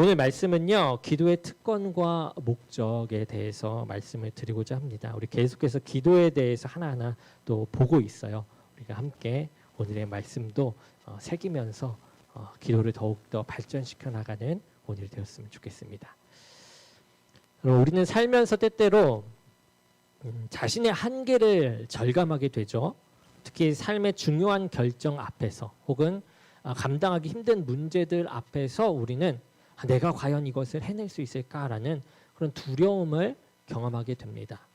오늘 말씀은요, 기도의 특권과 목적에 대해서 말씀을 드리고자 합니다. 우리 계속해서 기도에 대해서 하나하나 또 보고 있어요. 우리가 함께 오늘의 말씀도 새기면서 기도를 더욱더 발전시켜 나가는 오늘이 되었으면 좋겠습니다. 우리는 살면서 때때로 자신의 한계를 절감하게 되죠. 특히 삶의 중요한 결정 앞에서 혹은 감당하기 힘든 문제들 앞에서 우리는 내가 과연 이것을 해낼 수 있을까라는 그런 두려움을 경험하게 됩니다.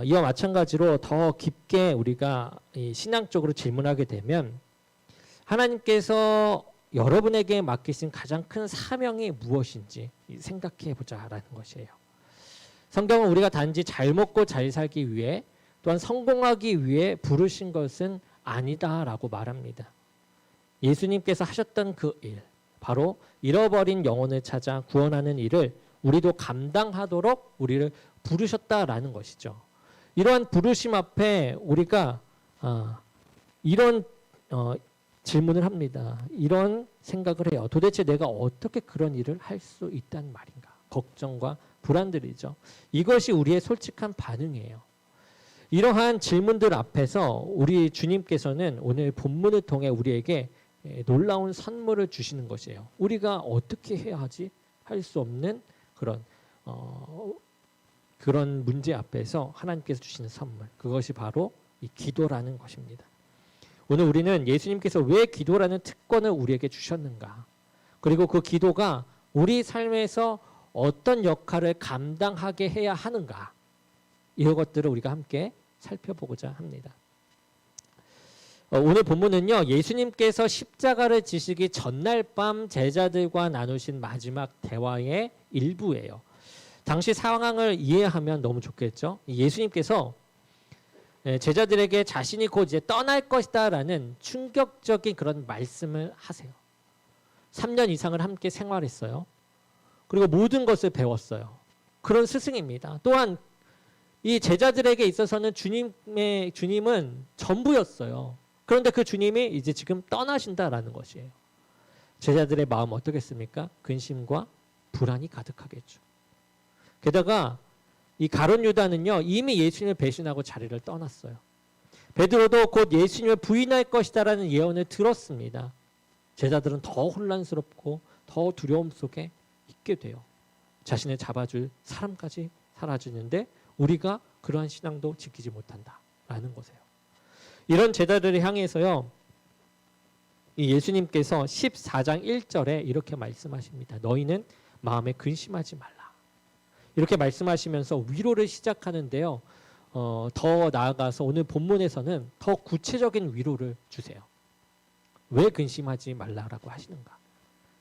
이와 마찬가지로 더 깊게 우리가 신앙적으로 질문하게 되면 하나님께서 여러분에게 맡기신 가장 큰 사명이 무엇인지 생각해 보자라는 것이에요. 성경은 우리가 단지 잘 먹고 잘 살기 위해 또한 성공하기 위해 부르신 것은 아니다라고 말합니다. 예수님께서 하셨던 그 일, 바로 잃어버린 영혼을 찾아 구원하는 일을 우리도 감당하도록 우리를 부르셨다라는 것이죠. 이러한 부르심 앞에 우리가 이런 질문을 합니다. 이런 생각을 해요. 도대체 내가 어떻게 그런 일을 할 수 있단 말인가? 걱정과 불안들이죠. 이것이 우리의 솔직한 반응이에요. 이러한 질문들 앞에서 우리 주님께서는 오늘 본문을 통해 우리에게 놀라운 선물을 주시는 것이에요. 우리가 어떻게 해야 하지? 할 수 없는 그런 문제 앞에서 하나님께서 주시는 선물, 그것이 바로 이 기도라는 것입니다. 오늘 우리는 예수님께서 왜 기도라는 특권을 우리에게 주셨는가, 그리고 그 기도가 우리 삶에서 어떤 역할을 감당하게 해야 하는가, 이런 것들을 우리가 함께 살펴보고자 합니다. 오늘 본문은요, 예수님께서 십자가를 지시기 전날 밤 제자들과 나누신 마지막 대화의 일부예요. 당시 상황을 이해하면 너무 좋겠죠. 예수님께서 제자들에게 자신이 곧 이제 떠날 것이다라는 충격적인 그런 말씀을 하세요. 3년 이상을 함께 생활했어요. 그리고 모든 것을 배웠어요. 그런 스승입니다. 또한 이 제자들에게 있어서는 주님은 전부였어요. 그런데 그 주님이 이제 지금 떠나신다라는 것이에요. 제자들의 마음 어떻겠습니까? 근심과 불안이 가득하겠죠. 게다가 이 가룟 유다는요, 이미 예수님을 배신하고 자리를 떠났어요. 베드로도 곧 예수님을 부인할 것이다라는 예언을 들었습니다. 제자들은 더 혼란스럽고 더 두려움 속에 있게 돼요. 자신을 잡아줄 사람까지 사라지는데 우리가 그러한 신앙도 지키지 못한다라는 것이에요. 이런 제자들을 향해서요, 이 예수님께서 14장 1절에 이렇게 말씀하십니다. 너희는 마음에 근심하지 말라. 이렇게 말씀하시면서 위로를 시작하는데요. 더 나아가서 오늘 본문에서는 더 구체적인 위로를 주세요. 왜 근심하지 말라라고 하시는가?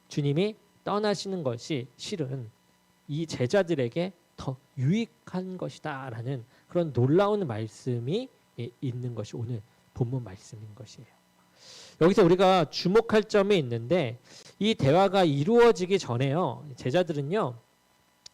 주님이 떠나시는 것이 실은 이 제자들에게 더 유익한 것이다라는 그런 놀라운 말씀이 있는 것이 오늘 본문 말씀인 것이에요. 여기서 우리가 주목할 점이 있는데, 이 대화가 이루어지기 전에요, 제자들은요,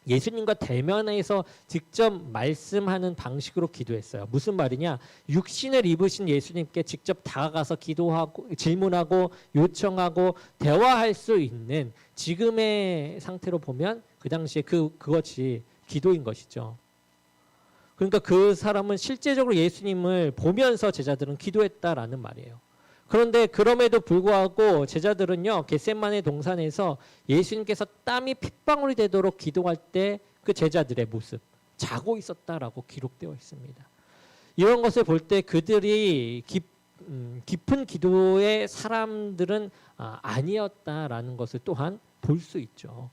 예수님과 대면해서 직접 말씀하는 방식으로 기도했어요. 무슨 말이냐? 육신을 입으신 예수님께 직접 다가가서 기도하고 질문하고 요청하고 대화할 수 있는 지금의 상태로 보면 그 당시에 그것이 기도인 것이죠. 그러니까 그 사람은 실제적으로 예수님을 보면서 제자들은 기도했다라는 말이에요. 그런데 그럼에도 불구하고 제자들은요, 겟세마네 동산에서 예수님께서 땀이 핏방울이 되도록 기도할 때 그 제자들의 모습, 자고 있었다라고 기록되어 있습니다. 이런 것을 볼 때 그들이 깊은 기도의 사람들은 아니었다라는 것을 또한 볼 수 있죠.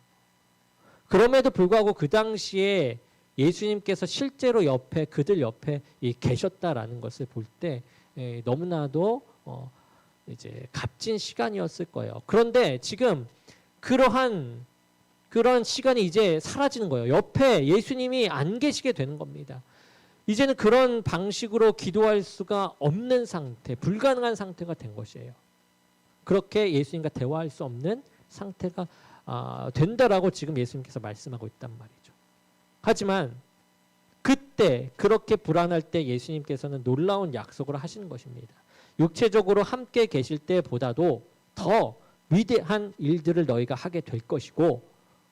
그럼에도 불구하고 그 당시에 예수님께서 실제로 그들 옆에 계셨다라는 것을 볼 때 너무나도 이제 값진 시간이었을 거예요. 그런데 지금 그런 시간이 이제 사라지는 거예요. 옆에 예수님이 안 계시게 되는 겁니다. 이제는 그런 방식으로 기도할 수가 없는 상태, 불가능한 상태가 된 것이에요. 그렇게 예수님과 대화할 수 없는 상태가 된다라고 지금 예수님께서 말씀하고 있단 말이죠. 하지만 그때 그렇게 불안할 때 예수님께서는 놀라운 약속을 하시는 것입니다. 육체적으로 함께 계실 때보다도 더 위대한 일들을 너희가 하게 될 것이고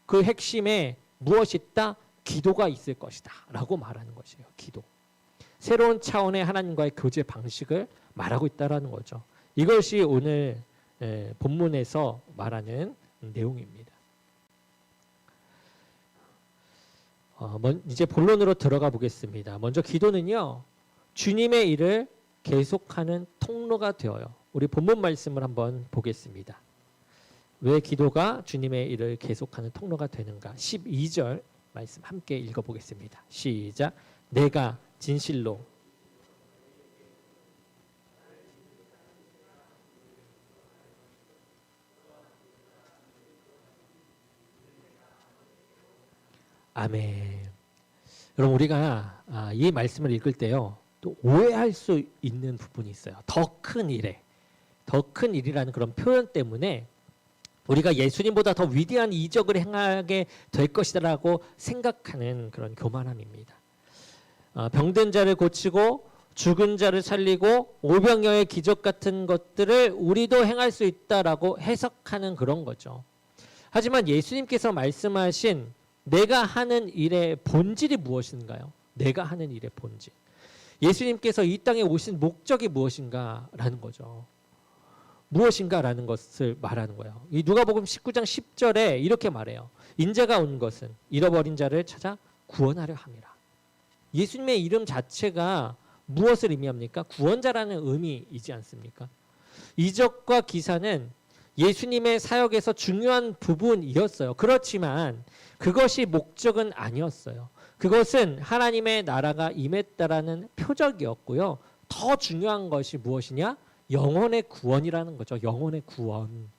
그 핵심에 무엇이 있다? 기도가 있을 것이다 라고 말하는 것이에요. 기도. 새로운 차원의 하나님과의 교제 방식을 말하고 있다는 거죠. 이것이 오늘 본문에서 말하는 내용입니다. 이제 본론으로 들어가 보겠습니다. 먼저 기도는요, 주님의 일을 계속하는 통로가 되어요. 우리 본문 말씀을 한번 보겠습니다. 왜 기도가 주님의 일을 계속하는 통로가 되는가? 12절 말씀 함께 읽어보겠습니다. 시작. 내가 진실로 아멘. 여러분 우리가 이 말씀을 읽을 때요, 또 오해할 수 있는 부분이 있어요. 더 큰 일에, 더 큰 일이라는 그런 표현 때문에 우리가 예수님보다 더 위대한 이적을 행하게 될 것이라고 생각하는 그런 교만함입니다. 병든 자를 고치고 죽은 자를 살리고 오병여의 기적 같은 것들을 우리도 행할 수 있다라고 해석하는 그런 거죠. 하지만 예수님께서 말씀하신 내가 하는 일의 본질이 무엇인가요? 내가 하는 일의 본질. 예수님께서 이 땅에 오신 목적이 무엇인가라는 거죠. 무엇인가라는 것을 말하는 거예요. 이 누가복음 19장 10절에 이렇게 말해요. 인자가 온 것은 잃어버린 자를 찾아 구원하려 함이라. 예수님의 이름 자체가 무엇을 의미합니까? 구원자라는 의미이지 않습니까? 이적과 기사는 예수님의 사역에서 중요한 부분이었어요. 그렇지만 그것이 목적은 아니었어요. 그것은 하나님의 나라가 임했다라는 표적이었고요. 더 중요한 것이 무엇이냐? 영혼의 구원이라는 거죠. 영혼의 구원.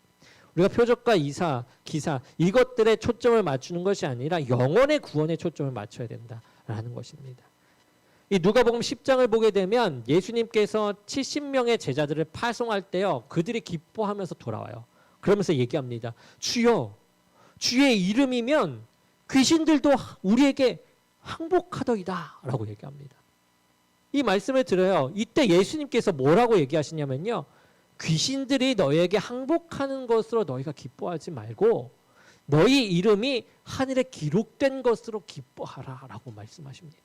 우리가 표적과 기사 이것들에 초점을 맞추는 것이 아니라 영혼의 구원에 초점을 맞춰야 된다라는 것입니다. 이 누가복음 10장을 보게 되면 예수님께서 70명의 제자들을 파송할 때요, 그들이 기뻐하면서 돌아와요. 그러면서 얘기합니다. 주여, 주의 이름이면 귀신들도 우리에게 항복하더이다 라고 얘기합니다. 이 말씀을 들어요. 이때 예수님께서 뭐라고 얘기하시냐면요, 귀신들이 너희에게 항복하는 것으로 너희가 기뻐하지 말고 너희 이름이 하늘에 기록된 것으로 기뻐하라 라고 말씀하십니다.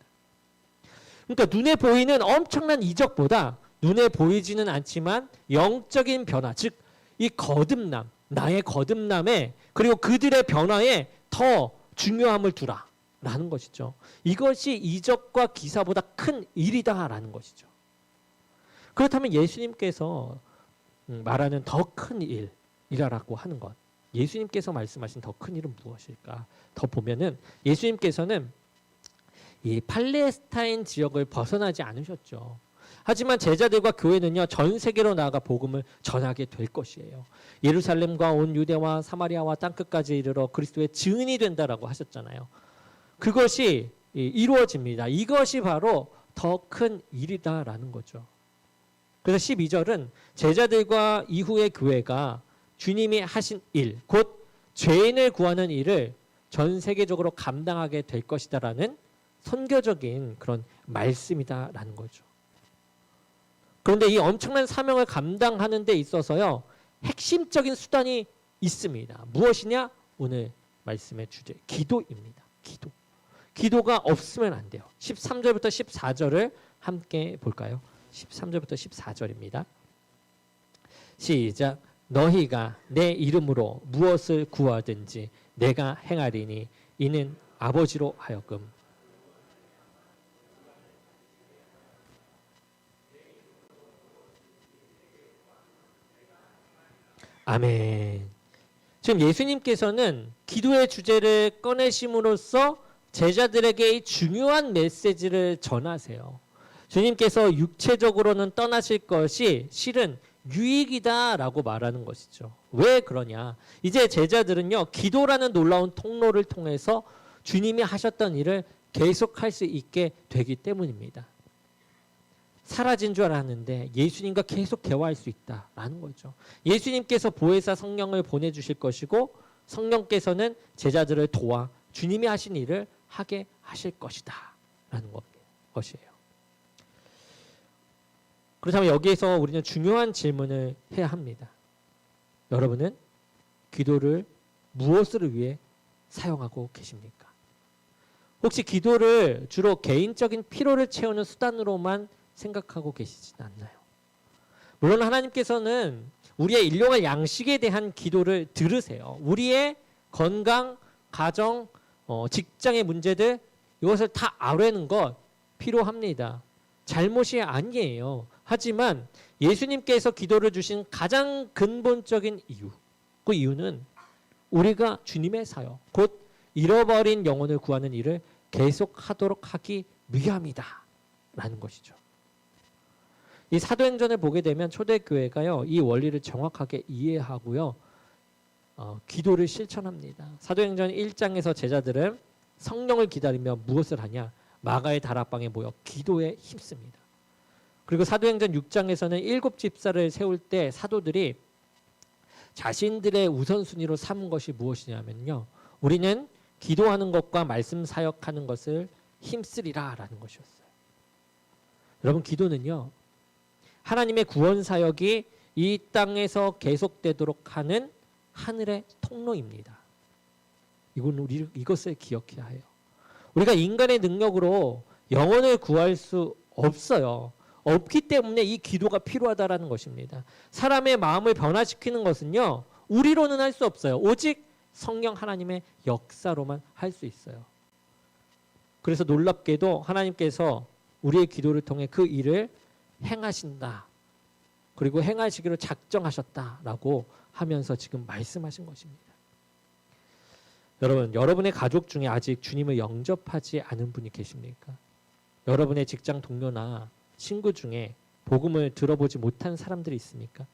그러니까 눈에 보이는 엄청난 이적보다 눈에 보이지는 않지만 영적인 변화, 즉 이 거듭남, 나의 거듭남에 그리고 그들의 변화에 더 중요함을 두라라는 것이죠. 이것이 이적과 기사보다 큰 일이다라는 것이죠. 그렇다면 예수님께서 말하는 더 큰 일이라고 하는 것, 예수님께서 말씀하신 더 큰 일은 무엇일까? 더 보면은 예수님께서는 이 팔레스타인 지역을 벗어나지 않으셨죠. 하지만 제자들과 교회는요, 전 세계로 나아가 복음을 전하게 될 것이에요. 예루살렘과 온 유대와 사마리아와 땅끝까지 이르러 그리스도의 증인이 된다라고 하셨잖아요. 그것이 이루어집니다. 이것이 바로 더 큰 일이다라는 거죠. 그래서 12절은 제자들과 이후의 교회가 주님이 하신 일, 곧 죄인을 구하는 일을 전 세계적으로 감당하게 될 것이다라는 선교적인 그런 말씀이다라는 거죠. 그런데 이 엄청난 사명을 감당하는 데 있어서요, 핵심적인 수단이 있습니다. 무엇이냐? 오늘 말씀의 주제, 기도입니다. 기도. 기도가 없으면 안 돼요. 13절부터 14절을 함께 볼까요? 13절부터 14절입니다. 시작. 너희가 내 이름으로 무엇을 구하든지 내가 행하리니 이는 아버지로 하여금 아멘. 지금 예수님께서는 기도의 주제를 꺼내심으로써 제자들에게 이 중요한 메시지를 전하세요. 주님께서 육체적으로는 떠나실 것이 실은 유익이다라고 말하는 것이죠. 왜 그러냐? 이제 제자들은요, 기도라는 놀라운 통로를 통해서 주님이 하셨던 일을 계속할 수 있게 되기 때문입니다. 사라진 줄 알았는데 예수님과 계속 대화할 수 있다라는 거죠. 예수님께서 보혜사 성령을 보내주실 것이고 성령께서는 제자들을 도와 주님이 하신 일을 하게 하실 것이다 라는 것이에요. 그렇다면 여기에서 우리는 중요한 질문을 해야 합니다. 여러분은 기도를 무엇을 위해 사용하고 계십니까? 혹시 기도를 주로 개인적인 필요를 채우는 수단으로만 생각하고 계시진 않나요? 물론 하나님께서는 우리의 일용할 양식에 대한 기도를 들으세요. 우리의 건강, 가정, 직장의 문제들 이것을 다 아뢰는 것 필요합니다. 잘못이 아니에요. 하지만 예수님께서 기도를 주신 가장 근본적인 이유, 그 이유는 우리가 주님의 사역, 곧 잃어버린 영혼을 구하는 일을 계속하도록 하기 위함이다 라는 것이죠. 이 사도행전을 보게 되면 초대교회가요, 이 원리를 정확하게 이해하고요, 기도를 실천합니다. 사도행전 1장에서 제자들은 성령을 기다리며 무엇을 하냐? 마가의 다락방에 모여 기도에 힘씁니다. 그리고 사도행전 6장에서는 7 집사를 세울 때 사도들이 자신들의 우선순위로 삼은 것이 무엇이냐면요, 우리는 기도하는 것과 말씀 사역하는 것을 힘쓰리라 라는 것이었어요. 여러분, 기도는요, 하나님의 구원 사역이 이 땅에서 계속되도록 하는 하늘의 통로입니다. 이것을 기억해야 해요. 우리가 인간의 능력으로 영혼을 구할 수 없어요. 없기 때문에 이 기도가 필요하다라는 것입니다. 사람의 마음을 변화시키는 것은요, 우리로는 할 수 없어요. 오직 성령 하나님의 역사로만 할 수 있어요. 그래서 놀랍게도 하나님께서 우리의 기도를 통해 그 일을 행하신다. 그리고 행하시기로 작정하셨다라고 하면서 지금 말씀하신 것입니다. 여러분, 여러분의 가족 중에 아직 주님을 영접하지 않은 분이 계십니까? 여러분의 직장 동료나 친구 중에 복음을 들어보지 못한 사람들이 있습니까?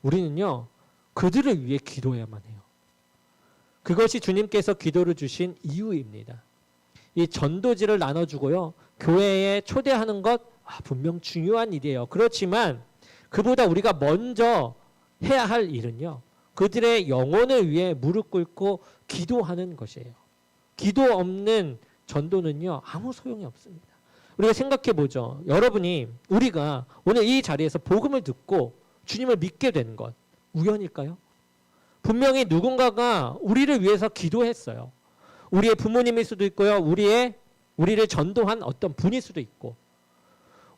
우리는요, 그들을 위해 기도해야만 해요. 그것이 주님께서 기도를 주신 이유입니다. 이 전도지를 나눠주고요, 교회에 초대하는 것 분명 중요한 일이에요. 그렇지만 그보다 우리가 먼저 해야 할 일은요, 그들의 영혼을 위해 무릎 꿇고 기도하는 것이에요. 기도 없는 전도는요, 아무 소용이 없습니다. 우리가 생각해 보죠. 우리가 오늘 이 자리에서 복음을 듣고 주님을 믿게 된 것 우연일까요? 분명히 누군가가 우리를 위해서 기도했어요. 우리의 부모님일 수도 있고요, 우리를 전도한 어떤 분일 수도 있고,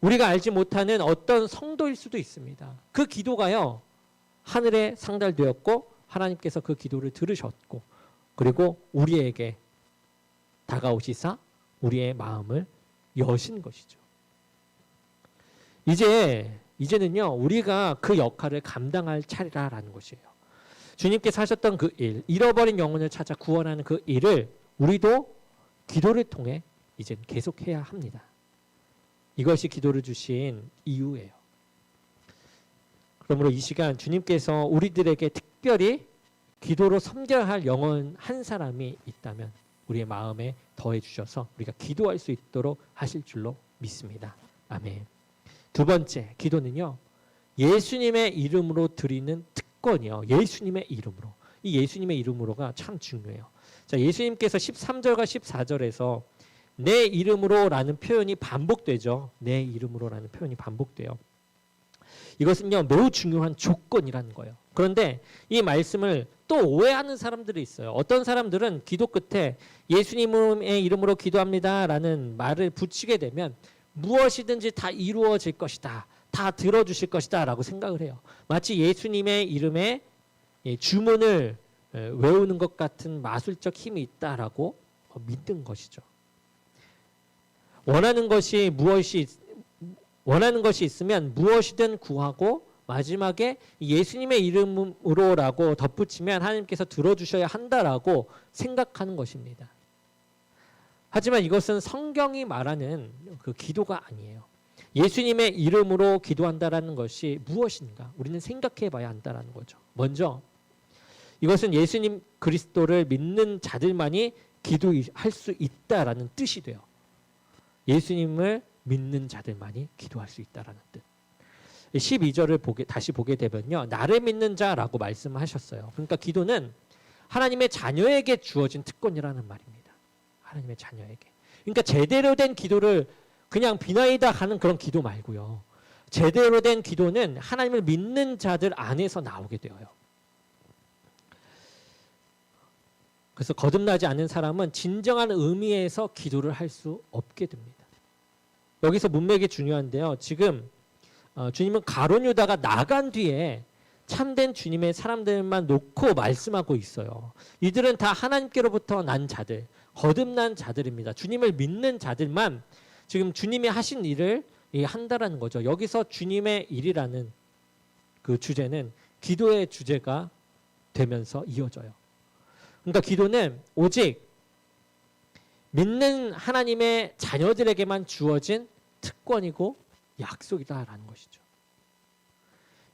우리가 알지 못하는 어떤 성도일 수도 있습니다. 그 기도가요, 하늘에 상달되었고 하나님께서 그 기도를 들으셨고, 그리고 우리에게 다가오시사 우리의 마음을 여신 것이죠. 이제는요, 우리가 그 역할을 감당할 차례라는 것이에요. 주님께서 하셨던 그 일, 잃어버린 영혼을 찾아 구원하는 그 일을 우리도 기도를 통해 이제 계속해야 합니다. 이것이 기도를 주신 이유예요. 그러므로 이 시간 주님께서 우리들에게 특별히 기도로 섬겨야 할 영혼 한 사람이 있다면 우리의 마음에 더해 주셔서 우리가 기도할 수 있도록 하실 줄로 믿습니다. 아멘. 두 번째, 기도는요, 예수님의 이름으로 드리는 특권이요. 예수님의 이름으로. 이 예수님의 이름으로가 참 중요해요. 자, 예수님께서 13절과 14절에서 내 이름으로라는 표현이 반복되죠. 내 이름으로라는 표현이 반복돼요. 이것은요, 매우 중요한 조건이라는 거예요. 그런데 이 말씀을 또 오해하는 사람들이 있어요. 어떤 사람들은 기도 끝에 예수님의 이름으로 기도합니다라는 말을 붙이게 되면 무엇이든지 다 이루어질 것이다, 다 들어주실 것이다 라고 생각을 해요. 마치 예수님의 이름에 주문을 외우는 것 같은 마술적 힘이 있다라고 믿는 것이죠. 원하는 것이 있으면 무엇이든 구하고 마지막에 예수님의 이름으로라고 덧붙이면 하나님께서 들어주셔야 한다라고 생각하는 것입니다. 하지만 이것은 성경이 말하는 그 기도가 아니에요. 예수님의 이름으로 기도한다라는 것이 무엇인가? 우리는 생각해 봐야 한다라는 거죠. 먼저 이것은 예수님 그리스도를 믿는 자들만이 기도할 수 있다라는 뜻이 돼요. 예수님을 믿는 자들만이 기도할 수 있다라는 뜻. 12절을 다시 보게 되면요, 나를 믿는 자라고 말씀하셨어요. 그러니까 기도는 하나님의 자녀에게 주어진 특권이라는 말입니다. 하나님의 자녀에게. 그러니까 제대로 된 기도를 그냥 비나이다 하는 그런 기도 말고요, 제대로 된 기도는 하나님을 믿는 자들 안에서 나오게 되어요. 그래서 거듭나지 않는 사람은 진정한 의미에서 기도를 할 수 없게 됩니다. 여기서 문맥이 중요한데요. 지금 주님은 가룟 유다가 나간 뒤에 참된 주님의 사람들만 놓고 말씀하고 있어요. 이들은 다 하나님께로부터 난 자들, 거듭난 자들입니다. 주님을 믿는 자들만 지금 주님이 하신 일을 한다라는 거죠. 여기서 주님의 일이라는 그 주제는 기도의 주제가 되면서 이어져요. 그러니까 기도는 오직 믿는 하나님의 자녀들에게만 주어진 특권이고 약속이다라는 것이죠.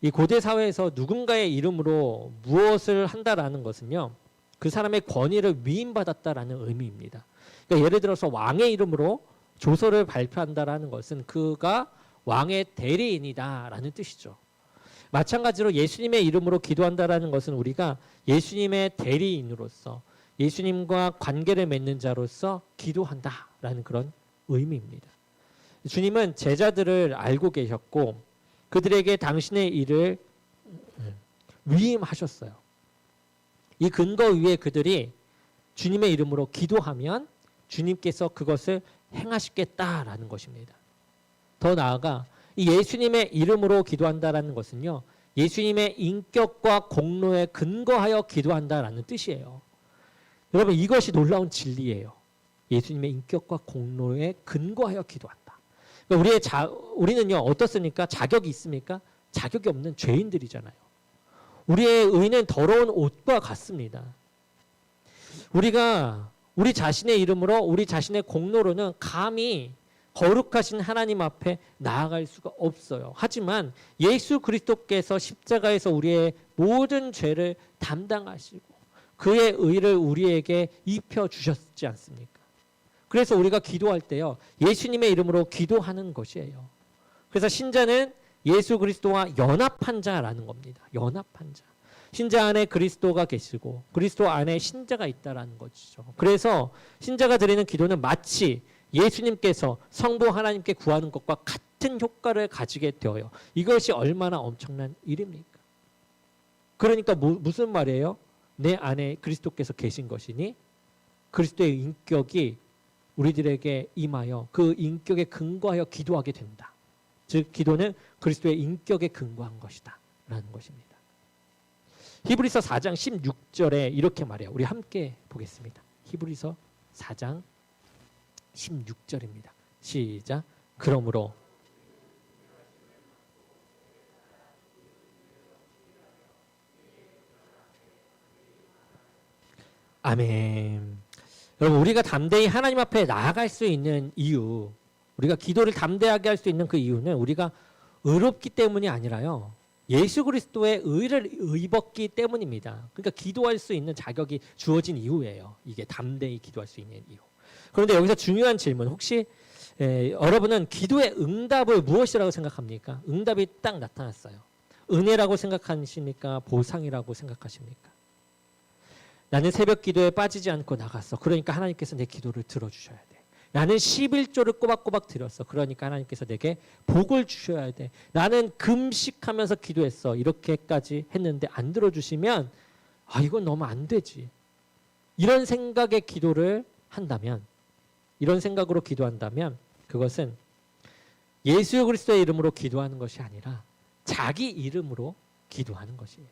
이 고대 사회에서 누군가의 이름으로 무엇을 한다라는 것은요, 그 사람의 권위를 위임받았다라는 의미입니다. 그러니까 예를 들어서 왕의 이름으로 조서를 발표한다라는 것은 그가 왕의 대리인이다라는 뜻이죠. 마찬가지로 예수님의 이름으로 기도한다라는 것은 우리가 예수님의 대리인으로서 예수님과 관계를 맺는 자로서 기도한다라는 그런 의미입니다. 주님은 제자들을 알고 계셨고 그들에게 당신의 일을 위임하셨어요. 이 근거 위에 그들이 주님의 이름으로 기도하면 주님께서 그것을 행하시겠다라는 것입니다. 더 나아가 이 예수님의 이름으로 기도한다라는 것은요, 예수님의 인격과 공로에 근거하여 기도한다라는 뜻이에요. 여러분, 이것이 놀라운 진리예요. 예수님의 인격과 공로에 근거하여 기도한다. 그러니까 우리는요, 어떻습니까? 자격이 있습니까? 자격이 없는 죄인들이잖아요. 우리의 의는 더러운 옷과 같습니다. 우리가 우리 자신의 이름으로 우리 자신의 공로로는 감히 거룩하신 하나님 앞에 나아갈 수가 없어요. 하지만 예수 그리스도께서 십자가에서 우리의 모든 죄를 담당하시고 그의 의를 우리에게 입혀주셨지 않습니까? 그래서 우리가 기도할 때요, 예수님의 이름으로 기도하는 것이에요. 그래서 신자는 예수 그리스도와 연합한 자라는 겁니다. 연합한 자. 신자 안에 그리스도가 계시고 그리스도 안에 신자가 있다라는 것이죠. 그래서 신자가 드리는 기도는 마치 예수님께서 성부 하나님께 구하는 것과 같은 효과를 가지게 되어요. 이것이 얼마나 엄청난 일입니까? 그러니까 무슨 말이에요? 내 안에 그리스도께서 계신 것이니 그리스도의 인격이 우리들에게 임하여 그 인격에 근거하여 기도하게 된다. 즉 기도는 그리스도의 인격에 근거한 것이다 라는 것입니다. 히브리서 4장 16절에 이렇게 말해요. 우리 함께 보겠습니다. 히브리서 4장 16절입니다. 시작. 그러므로 아멘. 여러분, 우리가 담대히 하나님 앞에 나아갈 수 있는 이유, 우리가 기도를 담대하게 할 수 있는 그 이유는 우리가 의롭기 때문이 아니라요, 예수 그리스도의 의를 입었기 때문입니다. 그러니까 기도할 수 있는 자격이 주어진 이유예요. 이게 담대히 기도할 수 있는 이유. 그런데 여기서 중요한 질문, 혹시 여러분은 기도의 응답을 무엇이라고 생각합니까? 응답이 딱 나타났어요. 은혜라고 생각하십니까? 보상이라고 생각하십니까? 나는 새벽 기도에 빠지지 않고 나갔어. 그러니까 하나님께서 내 기도를 들어주셔야 돼. 나는 11조를 꼬박꼬박 드렸어. 그러니까 하나님께서 내게 복을 주셔야 돼. 나는 금식하면서 기도했어. 이렇게까지 했는데 안 들어주시면 이건 너무 안 되지. 이런 생각의 기도를 한다면, 이런 생각으로 기도한다면 그것은 예수 그리스도의 이름으로 기도하는 것이 아니라 자기 이름으로 기도하는 것이에요.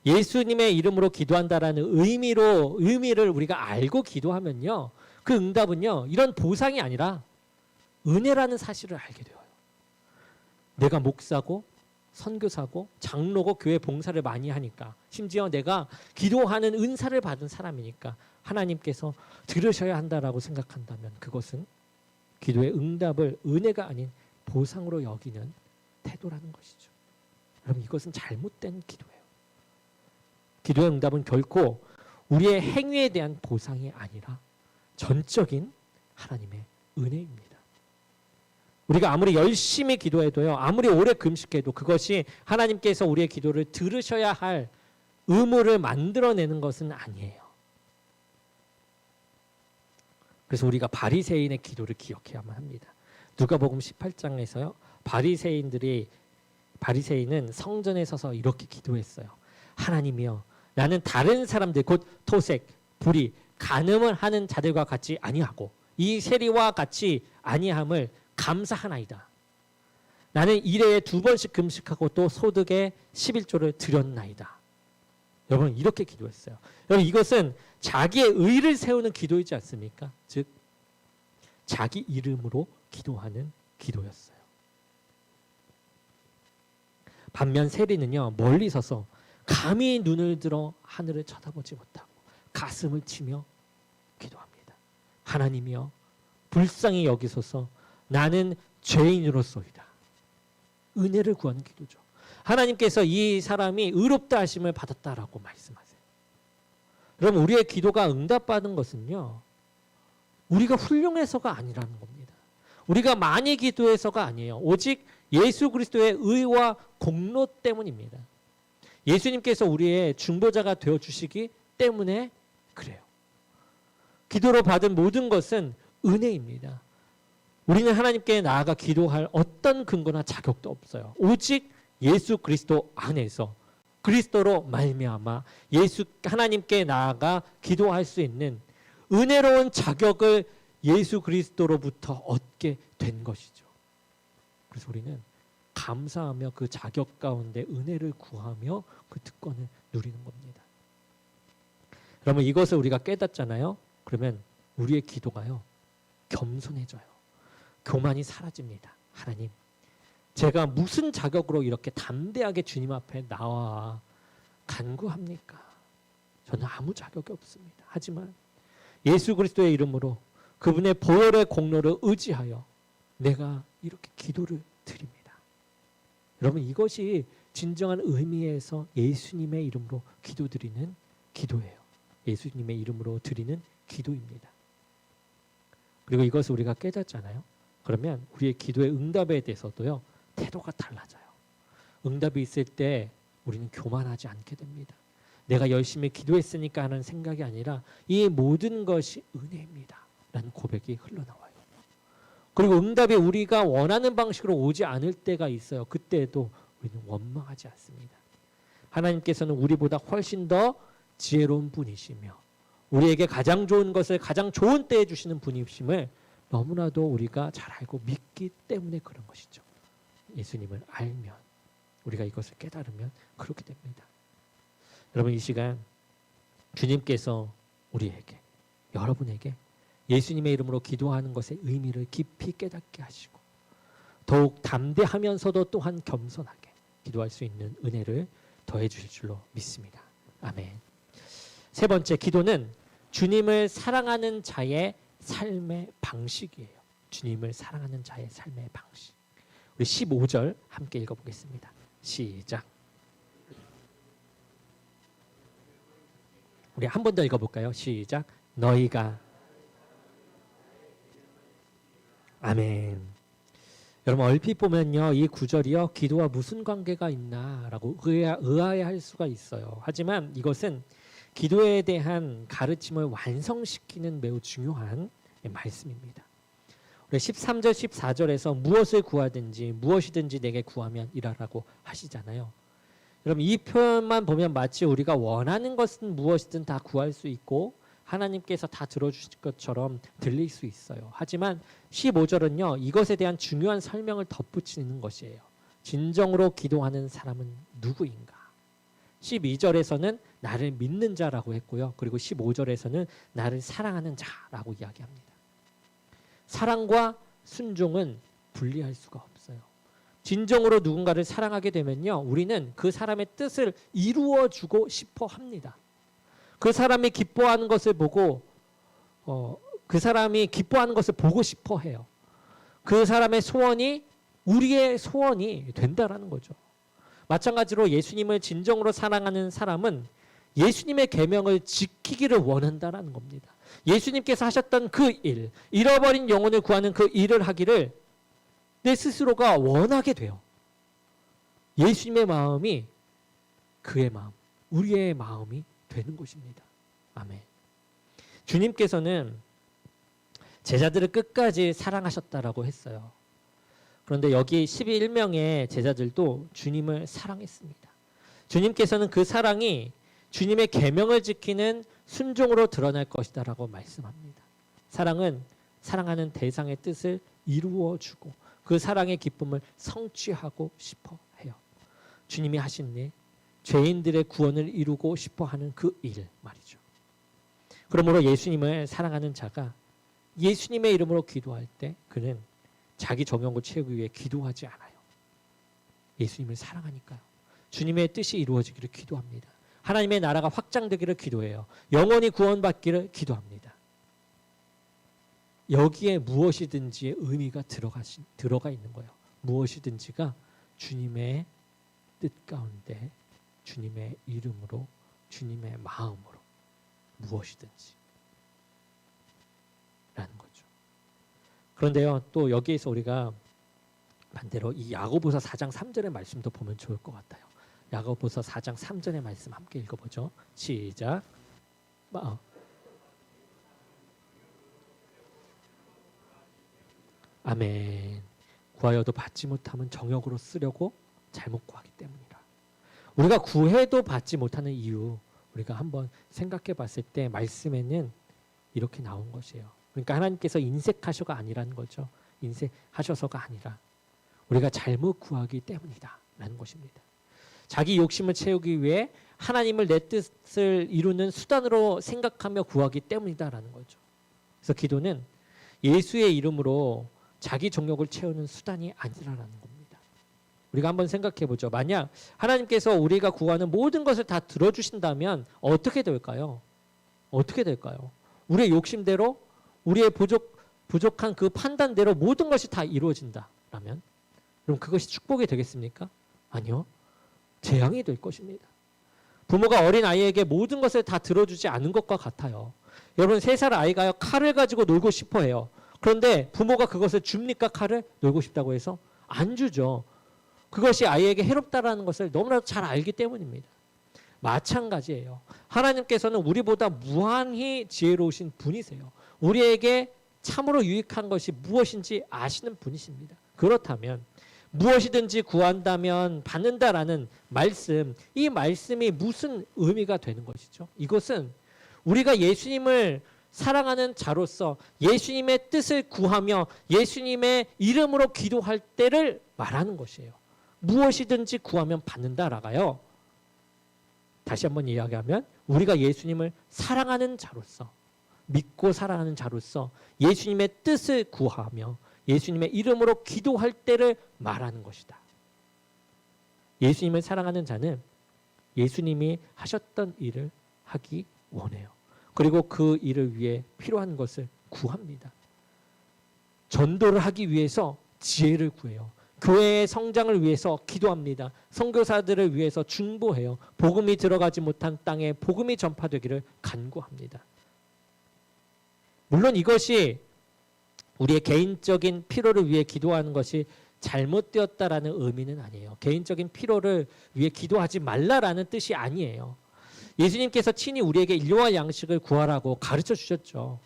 예수님의 이름으로 기도한다라는 의미를 우리가 알고 기도하면요, 그 응답은요, 이런 보상이 아니라 은혜라는 사실을 알게 되어요. 내가 목사고 선교사고 장로고 교회 봉사를 많이 하니까, 심지어 내가 기도하는 은사를 받은 사람이니까 하나님께서 들으셔야 한다라고 생각한다면 그것은 기도의 응답을 은혜가 아닌 보상으로 여기는 태도라는 것이죠. 여러분, 이것은 잘못된 기도예요. 기도의 응답은 결코 우리의 행위에 대한 보상이 아니라 전적인 하나님의 은혜입니다. 우리가 아무리 열심히 기도해도요, 아무리 오래 금식해도 그것이 하나님께서 우리의 기도를 들으셔야 할 의무를 만들어내는 것은 아니에요. 그래서 우리가 바리새인의 기도를 기억해야만 합니다. 누가복음 18장에서요, 바리새인은 성전에 서서 이렇게 기도했어요. 하나님이여, 나는 다른 사람들, 곧 토색, 불이 간음을 하는 자들과 같이 아니하고 이 세리와 같이 아니함을 감사하나이다. 나는 1회에 2번씩 금식하고 또 소득의 11조를 드렸나이다. 여러분 이렇게 기도했어요. 여러분 이것은 자기의 의를 세우는 기도이지 않습니까? 즉 자기 이름으로 기도하는 기도였어요. 반면 세리는요 멀리 서서 감히 눈을 들어 하늘을 쳐다보지 못하고 가슴을 치며 기도합니다. 하나님이여 불쌍히 여기소서 나는 죄인으로소이다. 은혜를 구하는 기도죠. 하나님께서 이 사람이 의롭다 하심을 받았다라고 말씀하세요. 여러분 우리의 기도가 응답받은 것은요 우리가 훌륭해서가 아니라는 겁니다. 우리가 많이 기도해서가 아니에요. 오직 예수 그리스도의 의와 공로 때문입니다. 예수님께서 우리의 중보자가 되어주시기 때문에 그래요. 기도로 받은 모든 것은 은혜입니다. 우리는 하나님께 나아가 기도할 어떤 근거나 자격도 없어요. 오직 예수 그리스도 안에서 그리스도로 말미암아 하나님께 나아가 기도할 수 있는 은혜로운 자격을 예수 그리스도로부터 얻게 된 것이죠. 그래서 우리는 감사하며 그 자격 가운데 은혜를 구하며 그 특권을 누리는 겁니다. 그러면 이것을 우리가 깨닫잖아요. 그러면 우리의 기도가요 겸손해져요. 교만이 사라집니다. 하나님, 제가 무슨 자격으로 이렇게 담대하게 주님 앞에 나와 간구합니까? 저는 아무 자격이 없습니다. 하지만 예수 그리스도의 이름으로 그분의 보혈의 공로를 의지하여 내가 이렇게 기도를 드립니다. 여러분 이것이 진정한 의미에서 예수님의 이름으로 기도드리는 기도예요. 예수님의 이름으로 드리는 기도입니다. 그리고 이것을 우리가 깨닫잖아요. 그러면 우리의 기도의 응답에 대해서도요 태도가 달라져요. 응답이 있을 때 우리는 교만하지 않게 됩니다. 내가 열심히 기도했으니까 하는 생각이 아니라 이 모든 것이 은혜입니다 라는 고백이 흘러나와요. 그리고 응답이 우리가 원하는 방식으로 오지 않을 때가 있어요. 그때도 우리는 원망하지 않습니다. 하나님께서는 우리보다 훨씬 더 지혜로운 분이시며 우리에게 가장 좋은 것을 가장 좋은 때에 주시는 분이심을 너무나도 우리가 잘 알고 믿기 때문에 그런 것이죠. 예수님을 알면 우리가 이것을 깨달으면 그렇게 됩니다. 여러분 이 시간 주님께서 우리에게 여러분에게 예수님의 이름으로 기도하는 것의 의미를 깊이 깨닫게 하시고 더욱 담대하면서도 또한 겸손하게 기도할 수 있는 은혜를 더해 주실 줄로 믿습니다. 아멘. 세 번째, 기도는 주님을 사랑하는 자의 삶의 방식이에요. 주님을 사랑하는 자의 삶의 방식. 우리 15절 함께 읽어보겠습니다. 시작. 우리 한 번 더 읽어볼까요? 시작. 너희가 아멘. 여러분 얼핏 보면요 이 구절이요 기도와 무슨 관계가 있나라고 의아해할 수가 있어요. 하지만 이것은 기도에 대한 가르침을 완성시키는 매우 중요한 말씀입니다. 우리 13절 14절에서 무엇을 구하든지 무엇이든지 내게 구하면 이라라고 하시잖아요. 여러분 이 표현만 보면 마치 우리가 원하는 것은 무엇이든 다 구할 수 있고 하나님께서 다 들어주실 것처럼 들릴 수 있어요. 하지만 15절은요 이것에 대한 중요한 설명을 덧붙이는 것이에요. 진정으로 기도하는 사람은 누구인가? 12절에서는 나를 믿는 자라고 했고요. 그리고 15절에서는 나를 사랑하는 자라고 이야기합니다. 사랑과 순종은 분리할 수가 없어요. 진정으로 누군가를 사랑하게 되면요 우리는 그 사람의 뜻을 이루어주고 싶어 합니다. 그 사람이 기뻐하는 것을 보고 그 사람이 기뻐하는 것을 보고 싶어 해요. 그 사람의 소원이 우리의 소원이 된다라는 거죠. 마찬가지로 예수님을 진정으로 사랑하는 사람은 예수님의 계명을 지키기를 원한다라는 겁니다. 예수님께서 하셨던 그 일, 잃어버린 영혼을 구하는 그 일을 하기를 내 스스로가 원하게 돼요. 예수님의 마음이 그의 마음, 우리의 마음이 되는 것입니다. 아멘. 주님께서는 제자들을 끝까지 사랑하셨다라고 했어요. 그런데 여기 11명의 제자들도 주님을 사랑했습니다. 주님께서는 그 사랑이 주님의 계명을 지키는 순종으로 드러날 것이다라고 말씀합니다. 사랑은 사랑하는 대상의 뜻을 이루어주고 그 사랑의 기쁨을 성취하고 싶어 해요. 주님이 하신 일, 죄인들의 구원을 이루고 싶어 하는 그 일 말이죠. 그러므로 예수님을 사랑하는 자가 예수님의 이름으로 기도할 때 그는 자기 정욕을 채우기 위해 기도하지 않아요. 예수님을 사랑하니까요. 주님의 뜻이 이루어지기를 기도합니다. 하나님의 나라가 확장되기를 기도해요. 영원히 구원받기를 기도합니다. 여기에 무엇이든지의 의미가 들어가 있는 거예요. 무엇이든지가 주님의 뜻 가운데 주님의 이름으로 주님의 마음으로 무엇이든지 라는 거죠. 그런데요, 또 여기에서 우리가 반대로 이 야고보서 4장 3절의 말씀도 보면 좋을 것 같아요. 야고보서 4장 3절의 말씀 함께 읽어보죠. 시작. 아멘. 구하여도 받지 못하면 정욕으로 쓰려고 잘못 구하기 때문이라. 우리가 구해도 받지 못하는 이유 우리가 한번 생각해 봤을 때 말씀에는 이렇게 나온 것이에요. 그러니까 하나님께서 인색하셔가 아니라는 거죠. 인색하셔서가 아니라 우리가 잘못 구하기 때문이다 라는 것입니다. 자기 욕심을 채우기 위해 하나님을 내 뜻을 이루는 수단으로 생각하며 구하기 때문이다 라는 거죠. 그래서 기도는 예수의 이름으로 자기 정욕을 채우는 수단이 아니라는 겁니다. 우리가 한번 생각해 보죠. 만약 하나님께서 우리가 구하는 모든 것을 다 들어주신다면 어떻게 될까요? 어떻게 될까요? 우리의 욕심대로 우리의 부족한 그 판단대로 모든 것이 다 이루어진다라면 그럼 그것이 축복이 되겠습니까? 아니요. 재앙이 될 것입니다. 부모가 어린 아이에게 모든 것을 다 들어주지 않은 것과 같아요. 여러분 3살 아이가요 칼을 가지고 놀고 싶어 해요. 그런데 부모가 그것을 줍니까? 칼을 놀고 싶다고 해서 안 주죠. 그것이 아이에게 해롭다라는 것을 너무나도 잘 알기 때문입니다. 마찬가지예요. 하나님께서는 우리보다 무한히 지혜로우신 분이세요. 우리에게 참으로 유익한 것이 무엇인지 아시는 분이십니다. 그렇다면 무엇이든지 구한다면 받는다라는 말씀, 이 말씀이 무슨 의미가 되는 것이죠? 이것은 우리가 예수님을 사랑하는 자로서 예수님의 뜻을 구하며 예수님의 이름으로 기도할 때를 말하는 것이에요. 무엇이든지 구하면 받는다라가요. 다시 한번 이야기하면 우리가 예수님을 사랑하는 자로서 믿고 사랑하는 자로서 예수님의 뜻을 구하며 예수님의 이름으로 기도할 때를 말하는 것이다. 예수님을 사랑하는 자는 예수님이 하셨던 일을 하기 원해요. 그리고 그 일을 위해 필요한 것을 구합니다. 전도를 하기 위해서 지혜를 구해요. 교회의 성장을 위해서 기도합니다. 선교사들을 위해서 중보해요. 복음이 들어가지 못한 땅에 복음이 전파되기를 간구합니다. 물론 이것이 우리의 개인적인 필요를 위해 기도하는 것이 잘못되었다라는 의미는 아니에요. 개인적인 필요를 위해 기도하지 말라라는 뜻이 아니에요. 예수님께서 친히 우리에게 일용할 양식을 구하라고 가르쳐 주셨죠.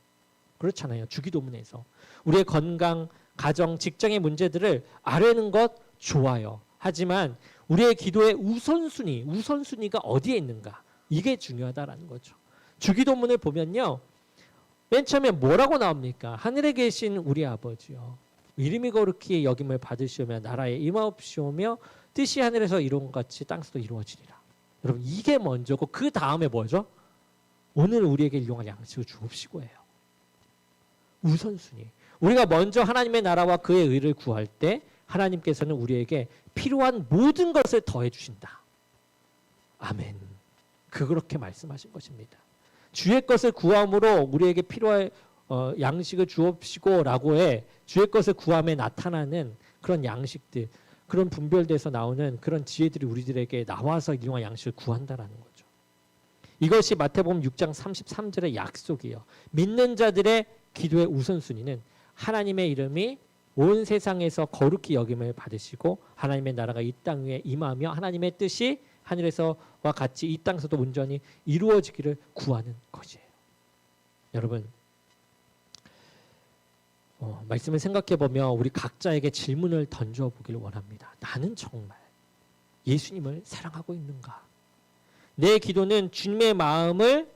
그렇잖아요. 주기도문에서. 우리의 건강, 가정, 직장의 문제들을 아뢰는 것 좋아요. 하지만 우리의 기도의 우선순위가 어디에 있는가? 이게 중요하다라는 거죠. 주기도문을 보면요. 맨 처음에 뭐라고 나옵니까? 하늘에 계신 우리 아버지요. 이름이 거룩히 여김을 받으시오며 나라에 임하옵시오며 뜻이 하늘에서 이룬 것 같이 땅에서도 이루어지리라. 여러분 이게 먼저고 그 다음에 뭐죠? 오늘 우리에게 일용할 양식을 주옵시고예요. 우선순위. 우리가 먼저 하나님의 나라와 그의 의를 구할 때 하나님께서는 우리에게 필요한 모든 것을 더해 주신다. 아멘. 그렇게 말씀하신 것입니다. 주의 것을 구함으로 우리에게 필요할 양식을 주옵시고 라고 해 주의 것을 구함에 나타나는 그런 양식들, 그런 분별돼서 나오는 그런 지혜들이 우리들에게 나와서 일용할 양식을 구한다라는 거죠. 이것이 마태복음 6장 33절의 약속이에요. 믿는 자들의 기도의 우선순위는 하나님의 이름이 온 세상에서 거룩히 여김을 받으시고 하나님의 나라가 이 땅 위에 임하며 하나님의 뜻이 하늘에서와 같이 이 땅에서도 온전히 이루어지기를 구하는 것이에요. 여러분 말씀을 생각해보며 우리 각자에게 질문을 던져보기를 원합니다. 나는 정말 예수님을 사랑하고 있는가? 내 기도는 주님의 마음을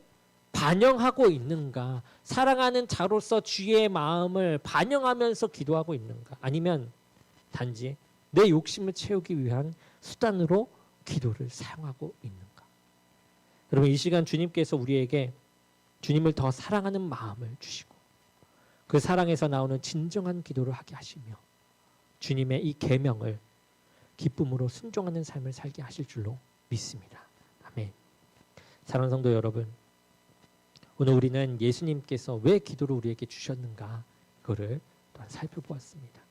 반영하고 있는가? 사랑하는 자로서 주의 마음을 반영하면서 기도하고 있는가? 아니면 단지 내 욕심을 채우기 위한 수단으로 기도를 사용하고 있는가? 여러분, 이 시간 주님께서 우리에게 주님을 더 사랑하는 마음을 주시고 그 사랑에서 나오는 진정한 기도를 하게 하시며 주님의 이 계명을 기쁨으로 순종하는 삶을 살게 하실 줄로 믿습니다. 아멘. 사랑하는 성도 여러분, 오늘 우리는 예수님께서 왜 기도를 우리에게 주셨는가 그거를 또한 살펴보았습니다.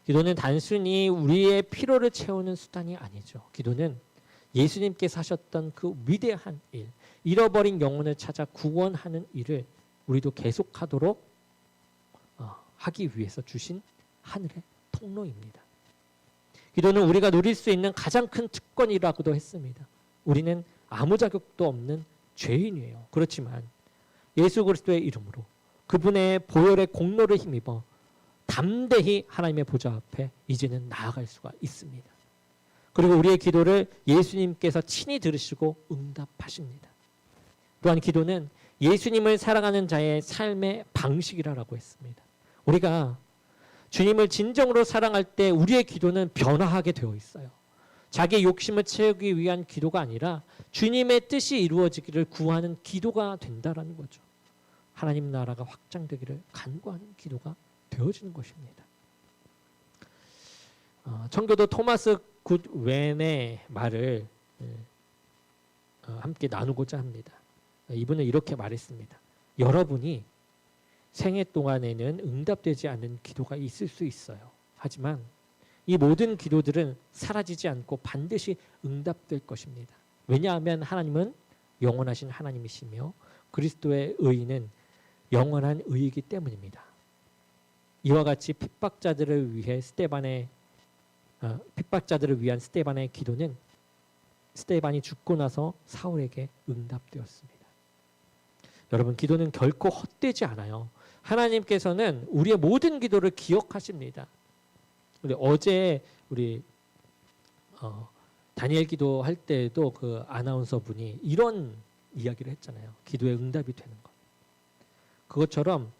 기도는 단순히 우리의 필요를 채우는 수단이 아니죠. 기도는 예수님께서 하셨던 그 위대한 일, 잃어버린 영혼을 찾아 구원하는 일을 우리도 계속하도록 하기 위해서 주신 하늘의 통로입니다. 기도는 우리가 누릴 수 있는 가장 큰 특권이라고도 했습니다. 우리는 아무 자격도 없는 죄인이에요. 그렇지만 예수 그리스도의 이름으로 그분의 보혈의 공로를 힘입어 담대히 하나님의 보좌 앞에 이제는 나아갈 수가 있습니다. 그리고 우리의 기도를 예수님께서 친히 들으시고 응답하십니다. 또한 기도는 예수님을 사랑하는 자의 삶의 방식이라고 했습니다. 우리가 주님을 진정으로 사랑할 때 우리의 기도는 변화하게 되어 있어요. 자기 욕심을 채우기 위한 기도가 아니라 주님의 뜻이 이루어지기를 구하는 기도가 된다라는 거죠. 하나님 나라가 확장되기를 간구하는 기도가 되어지는 것입니다. 청교도 토마스 굿웬의 말을 함께 나누고자 합니다. 이분은 이렇게 말했습니다. 여러분이 생애 동안에는 응답되지 않는 기도가 있을 수 있어요. 하지만 이 모든 기도들은 사라지지 않고 반드시 응답될 것입니다. 왜냐하면 하나님은 영원하신 하나님이시며 그리스도의 의는 영원한 의이기 때문입니다. 이와 같이 핍박자들을 위한 스데반의 기도는 스데반이 죽고 나서 사울에게 응답되었습니다. 여러분, 기도는 결코 헛되지 않아요. 하나님께서는 우리의 모든 기도를 기억하십니다. 어제 우리 다니엘 기도할 때도 그 아나운서 분이 이런 이야기를 했잖아요. 기도에 응답이 되는 것. 그것처럼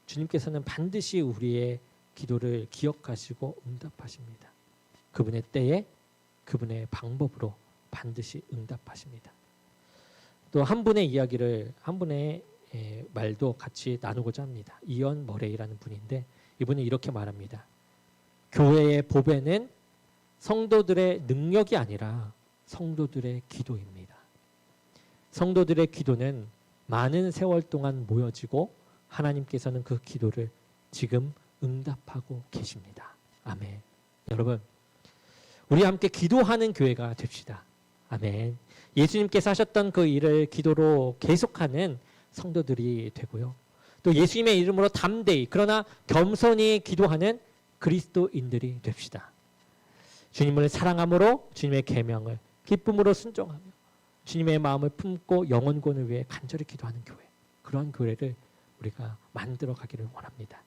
주님께서는 반드시 우리의 기도를 기억하시고 응답하십니다. 그분의 때에 그분의 방법으로 반드시 응답하십니다. 또 한 분의 이야기를, 한 분의 말도 같이 나누고자 합니다. 이언 머레이라는 분인데 이분은 이렇게 말합니다. 교회의 보배는 성도들의 능력이 아니라 성도들의 기도입니다. 성도들의 기도는 많은 세월 동안 모여지고 하나님께서는 그 기도를 지금 응답하고 계십니다. 아멘. 여러분, 우리 함께 기도하는 교회가 됩시다. 아멘. 예수님께서 하셨던 그 일을 기도로 계속하는 성도들이 되고요. 또 예수님의 이름으로 담대히 그러나 겸손히 기도하는 그리스도인들이 됩시다. 주님을 사랑함으로 주님의 계명을 기쁨으로 순종하며 주님의 마음을 품고 영혼권을 위해 간절히 기도하는 교회, 그러한 교회를 우리가 만들어 가기를 원합니다.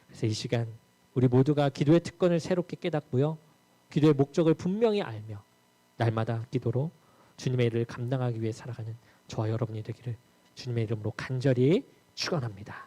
그래서 이 시간 우리 모두가 기도의 특권을 새롭게 깨닫고요, 기도의 목적을 분명히 알며 날마다 기도로 주님의 일을 감당하기 위해 살아가는 저와 여러분이 되기를 주님의 이름으로 간절히 축원합니다.